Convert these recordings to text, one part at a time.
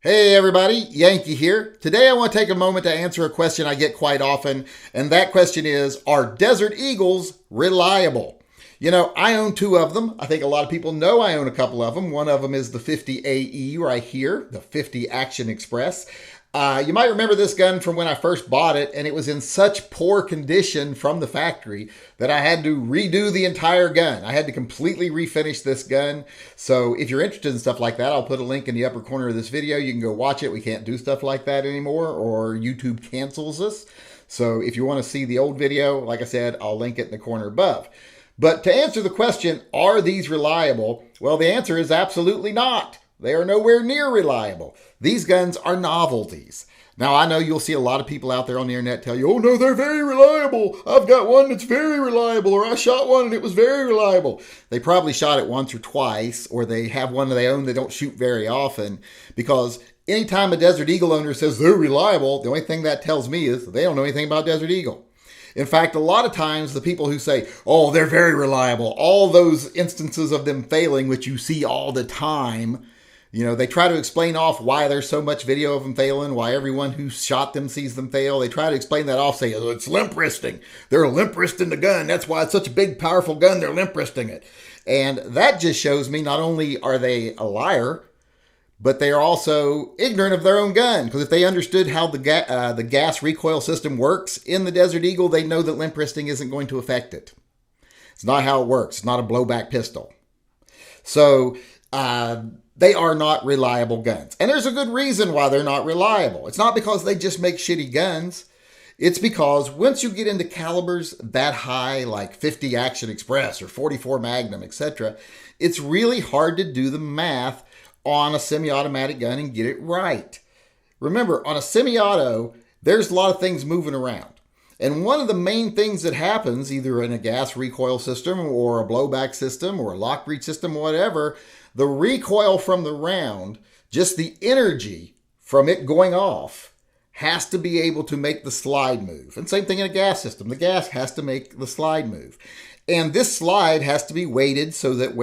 Hey everybody, Yankee here. Today I want to take a moment to answer a question I get quite often, and that question is, are Desert Eagles reliable? I own two of them. I think a lot of people know I own a couple of them. One of them is the 50AE right here, the 50 Action Express. You might remember this gun from when I first bought it, and it was in such poor condition from the factory that I had to redo the entire gun. I had to completely refinish this gun. So if you're interested in stuff like that, I'll put a link in the upper corner of this video. You can go watch it. We can't do stuff like that anymore, or YouTube cancels us. So if you want to see the old video, like I said, I'll link it in the corner above. But to answer the question, are these reliable? Well, the answer is absolutely not. They are nowhere near reliable. These guns are novelties. Now, I know you'll see a lot of people out there on the internet tell you, oh no, they're very reliable. I've got one that's very reliable, or I shot one and it was very reliable. They probably shot it once or twice, or they have one of their own they don't shoot very often, because anytime a Desert Eagle owner says they're reliable, the only thing that tells me is they don't know anything about Desert Eagle. In fact, a lot of times the people who say, oh, they're very reliable, all those instances of them failing, which you see all the time, they try to explain off why there's so much video of them failing, why everyone who shot them sees them fail. They try to explain that off, say, oh, it's limp wristing. They're limp wristing the gun. That's why it's such a big, powerful gun. They're limp wristing it. And that just shows me not only are they a liar, but they are also ignorant of their own gun. Because if they understood how the gas recoil system works in the Desert Eagle, they know that limp wristing isn't going to affect it. It's not how it works. It's not a blowback pistol. So, they are not reliable guns. And there's a good reason why they're not reliable. It's not because they just make shitty guns. It's because once you get into calibers that high, like 50 Action Express or 44 Magnum, etc., it's really hard to do the math on a semi-automatic gun and get it right. Remember, on a semi-auto, there's a lot of things moving around. And one of the main things that happens, either in a gas recoil system or a blowback system or a lock breech system, whatever, the recoil from the round, just the energy from it going off, has to be able to make the slide move. And same thing in a gas system. The gas has to make the slide move. And this slide has to be weighted so that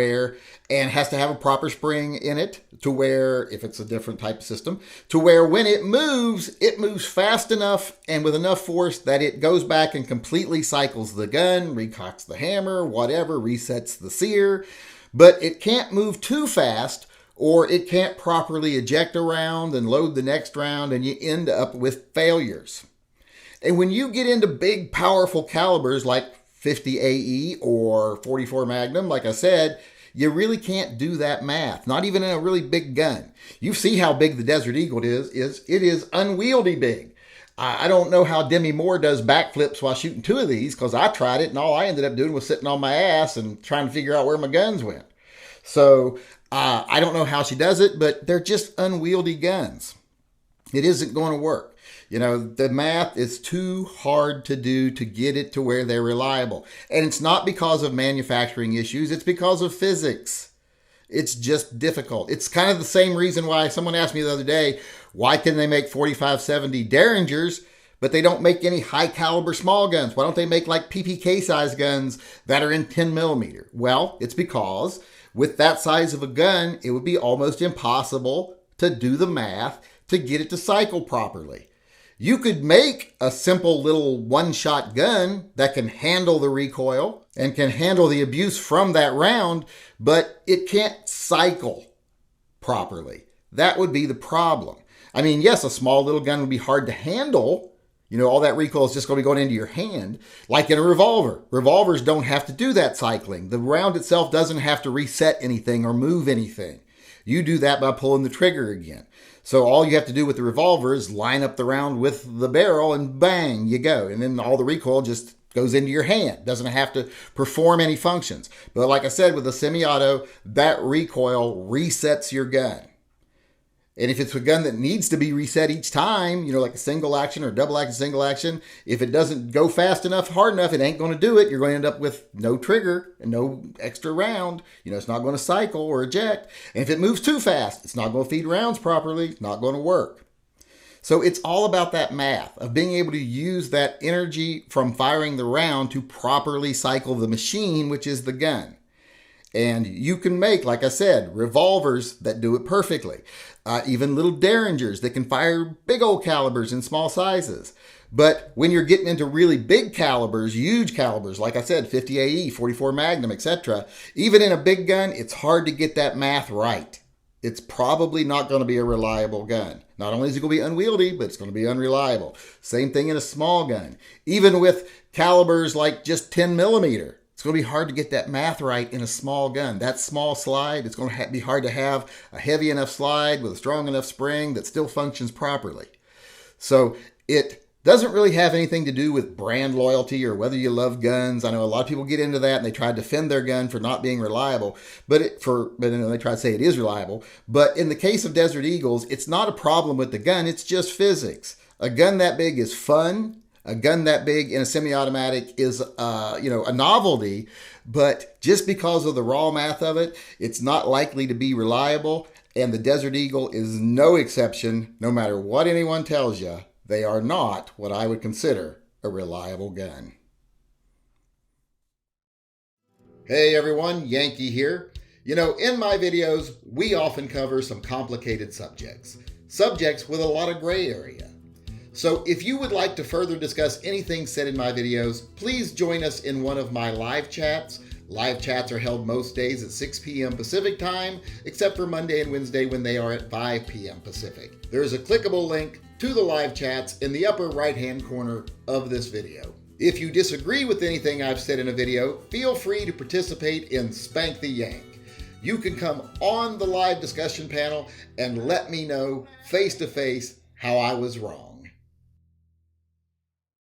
and has to have a proper spring in it to where, if it's a different type of system, to where when it moves fast enough and with enough force that it goes back and completely cycles the gun, recocks the hammer, whatever, resets the sear. But it can't move too fast, or it can't properly eject a round and load the next round, and you end up with failures. And when you get into big, powerful calibers like 50 AE or 44 Magnum, like I said, you really can't do that math, not even in a really big gun. You see how big the Desert Eagle is. It is unwieldy big. I don't know how Demi Moore does backflips while shooting two of these, because I tried it and all I ended up doing was sitting on my ass and trying to figure out where my guns went. So I don't know how she does it, but they're just unwieldy guns. It isn't going to work. The math is too hard to do to get it to where they're reliable. And it's not because of manufacturing issues. It's because of physics. It's just difficult. It's kind of the same reason why someone asked me the other day, why can they make 45-70 Derringers, but they don't make any high caliber small guns? Why don't they make like PPK size guns that are in 10 millimeter? Well, it's because with that size of a gun, it would be almost impossible to do the math to get it to cycle properly. You could make a simple little one-shot gun that can handle the recoil and can handle the abuse from that round, but it can't cycle properly. That would be the problem. I mean, yes, a small little gun would be hard to handle. All that recoil is just going to be going into your hand, like in a revolver. Revolvers don't have to do that cycling. The round itself doesn't have to reset anything or move anything. You do that by pulling the trigger again. So all you have to do with the revolver is line up the round with the barrel and bang, you go. And then all the recoil just goes into your hand. Doesn't have to perform any functions. But like I said, with a semi-auto, that recoil resets your gun. And if it's a gun that needs to be reset each time, like a single action or double action, single action, if it doesn't go fast enough, hard enough, it ain't going to do it. You're going to end up with no trigger and no extra round. It's not going to cycle or eject. And if it moves too fast, it's not going to feed rounds properly. It's not going to work. So it's all about that math of being able to use that energy from firing the round to properly cycle the machine, which is the gun. And you can make, like I said, revolvers that do it perfectly. Even little derringers that can fire big old calibers in small sizes. But when you're getting into really big calibers, huge calibers, like I said, 50 AE, 44 Magnum, etc., even in a big gun, it's hard to get that math right. It's probably not going to be a reliable gun. Not only is it going to be unwieldy, but it's going to be unreliable. Same thing in a small gun. Even with calibers like just 10 millimeter, it's going to be hard to get that math right in a small gun. That small slide, it's going to be hard to have a heavy enough slide with a strong enough spring that still functions properly. So it doesn't really have anything to do with brand loyalty or whether you love guns. I know a lot of people get into that and they try to defend their gun for not being reliable, but they try to say it is reliable. But in the case of Desert Eagles, it's not a problem with the gun. It's just physics. A gun that big is fun. A gun that big in a semi-automatic is, a novelty. But just because of the raw math of it, it's not likely to be reliable. And the Desert Eagle is no exception, no matter what anyone tells you. They are not what I would consider a reliable gun. Hey everyone, Yankee here. In my videos, we often cover some complicated subjects with a lot of gray area. So if you would like to further discuss anything said in my videos, please join us in one of my live chats. Live chats are held most days at 6 p.m. Pacific time, except for Monday and Wednesday when they are at 5 p.m. Pacific. There is a clickable link to the live chats in the upper right-hand corner of this video. If you disagree with anything I've said in a video, feel free to participate in Spank the Yank. You can come on the live discussion panel and let me know face-to-face how I was wrong.